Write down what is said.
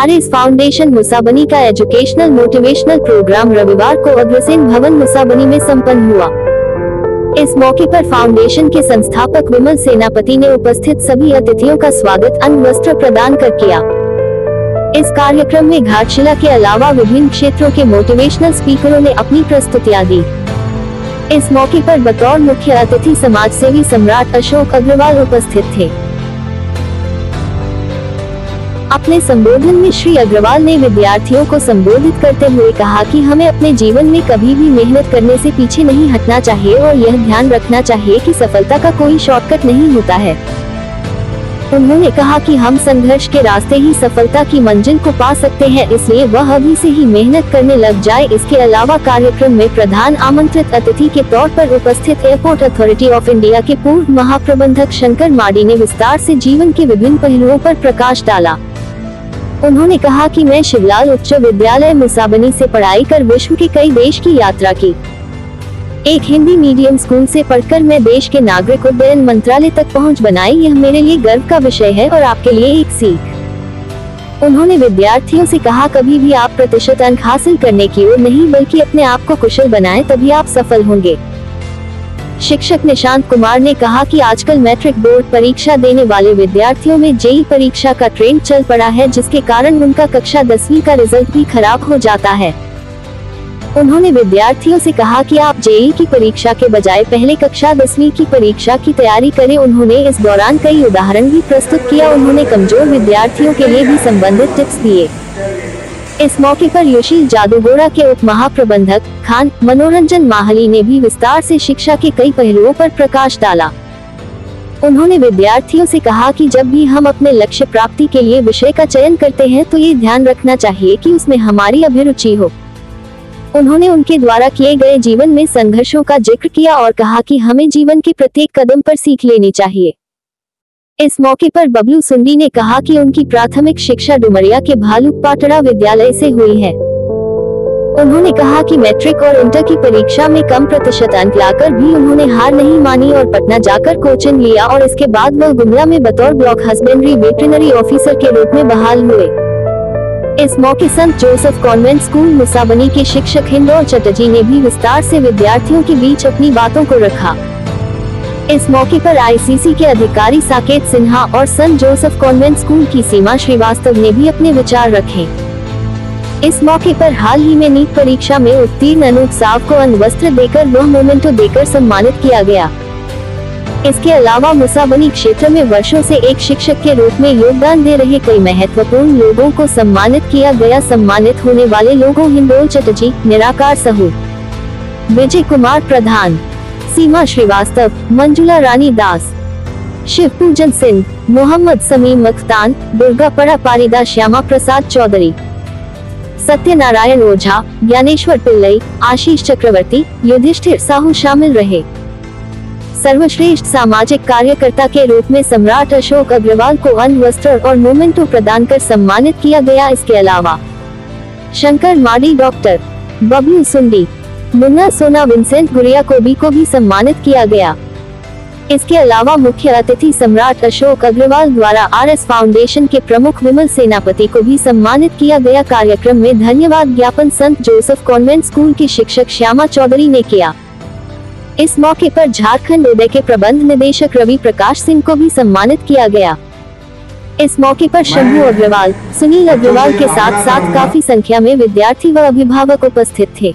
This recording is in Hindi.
आरएस फाउंडेशन मुसाबनी का एजुकेशनल मोटिवेशनल प्रोग्राम रविवार को अग्रसेन भवन मुसाबनी में संपन्न हुआ। इस मौके पर फाउंडेशन के संस्थापक विमल सेनापति ने उपस्थित सभी अतिथियों का स्वागत अन्न वस्त्र प्रदान कर किया। इस कार्यक्रम में घाटशिला के अलावा विभिन्न क्षेत्रों के मोटिवेशनल स्पीकरों ने अपनी प्रस्तुतियां दी। इस मौके पर बतौर मुख्य अतिथि समाजसेवी सम्राट अशोक अग्रवाल उपस्थित थे। अपने संबोधन में श्री अग्रवाल ने विद्यार्थियों को संबोधित करते हुए कहा कि हमें अपने जीवन में कभी भी मेहनत करने से पीछे नहीं हटना चाहिए और यह ध्यान रखना चाहिए कि सफलता का कोई शॉर्टकट नहीं होता है। उन्होंने कहा कि हम संघर्ष के रास्ते ही सफलता की मंजिल को पा सकते हैं, इसलिए वह अभी से ही मेहनत करने लग जाए। इसके अलावा कार्यक्रम में प्रधान आमंत्रित अतिथि के तौर पर उपस्थित एयरपोर्ट अथॉरिटी ऑफ इंडिया के पूर्व महाप्रबंधक शंकर माडी ने विस्तार से जीवन के विभिन्न पहलुओं पर प्रकाश डाला। उन्होंने कहा कि मैं शिवलाल उच्च विद्यालय मुसाबनी से पढ़ाई कर विश्व के कई देश की यात्रा की। एक हिंदी मीडियम स्कूल से पढ़कर मैं देश के नागरिक उड्डयन मंत्रालय तक पहुंच बनाई। यह मेरे लिए गर्व का विषय है और आपके लिए एक सीख। उन्होंने विद्यार्थियों से कहा, कभी भी आप प्रतिशत अंक हासिल करने की ओर नहीं बल्कि अपने आप को कुशल बनाएं, तभी आप सफल होंगे। शिक्षक निशांत कुमार ने कहा कि आजकल मैट्रिक बोर्ड परीक्षा देने वाले विद्यार्थियों में जेईई परीक्षा का ट्रेंड चल पड़ा है, जिसके कारण उनका कक्षा 10वीं का रिजल्ट भी खराब हो जाता है। उन्होंने विद्यार्थियों से कहा कि आप जेईई की परीक्षा के बजाय पहले कक्षा 10वीं की परीक्षा की तैयारी करें। उन्होंने इस दौरान कई उदाहरण भी प्रस्तुत किया। उन्होंने कमजोर विद्यार्थियों के लिए भी संबंधित टिप्स दिए। इस मौके पर योशील जादूगोड़ा के उप महाप्रबंधक खान मनोरंजन माहली ने भी विस्तार से शिक्षा के कई पहलुओं पर प्रकाश डाला। उन्होंने विद्यार्थियों से कहा कि जब भी हम अपने लक्ष्य प्राप्ति के लिए विषय का चयन करते हैं तो ये ध्यान रखना चाहिए कि उसमें हमारी अभिरुचि हो। उन्होंने उनके द्वारा किए गए जीवन में संघर्षों का जिक्र किया और कहा कि हमें जीवन के प्रत्येक कदम पर सीख लेनी चाहिए। इस मौके पर बबलू सुंडी ने कहा कि उनकी प्राथमिक शिक्षा डुमरिया के भालुक पाटड़ा विद्यालय से हुई है। उन्होंने कहा कि मैट्रिक और इंटर की परीक्षा में कम प्रतिशत अंक लाकर भी उन्होंने हार नहीं मानी और पटना जाकर कोचिंग लिया और इसके बाद वह गुमला में बतौर ब्लॉक हस्बेंड्री वेटरनरी ऑफिसर के रूप में बहाल हुए। इस मौके संत जोसेफ कॉन्वेंट स्कूल मुसाबनी के शिक्षक हिंदौर चटर्जी ने भी विस्तार से विद्यार्थियों के बीच अपनी बातों को रखा। इस मौके पर आईसीसी के अधिकारी साकेत सिन्हा और संत जोसेफ कॉन्वेंट स्कूल की सीमा श्रीवास्तव ने भी अपने विचार रखे। इस मौके पर हाल ही में नीट परीक्षा में उत्तीर्ण अनूप साव को अन्न वस्त्र देकर व मोमेंटो देकर सम्मानित किया गया। इसके अलावा मुसाबनी क्षेत्र में वर्षों से एक शिक्षक के रूप में योगदान दे रहे कई महत्वपूर्ण लोगों को सम्मानित किया गया। सम्मानित होने वाले लोगों हिंदोल चटर्जी, निराकार साहू, विजय कुमार प्रधान, सीमा श्रीवास्तव, मंजुला रानी दास, शिवपूजन सिंह, मोहम्मद समीम मख्तान, दुर्गापड़ा पारिदा श्यामा प्रसाद चौधरी, सत्यनारायण ओझा, ज्ञानेश्वर पिल्लई, आशीष चक्रवर्ती, युधिष्ठिर साहू शामिल रहे। सर्वश्रेष्ठ सामाजिक कार्यकर्ता के रूप में सम्राट अशोक अग्रवाल को अन्न वस्त्र और मोमेंटो प्रदान कर सम्मानित किया गया। इसके अलावा शंकर माडी, डॉक्टर बबलू सुंडी, मुन्ना सोना, विंसेंट गुड़िया को भी सम्मानित किया गया। इसके अलावा मुख्य अतिथि सम्राट अशोक अग्रवाल द्वारा आरएस फाउंडेशन के प्रमुख विमल सेनापति को भी सम्मानित किया गया। कार्यक्रम में धन्यवाद ज्ञापन संत जोसेफ कॉन्वेंट स्कूल की शिक्षक श्यामा चौधरी ने किया। इस मौके पर झारखंड उदय के प्रबंध निदेशक रवि प्रकाश सिंह को भी सम्मानित किया गया। इस मौके पर शंभू अग्रवाल, सुनील अग्रवाल के साथ साथ काफी संख्या में विद्यार्थी व अभिभावक उपस्थित थे।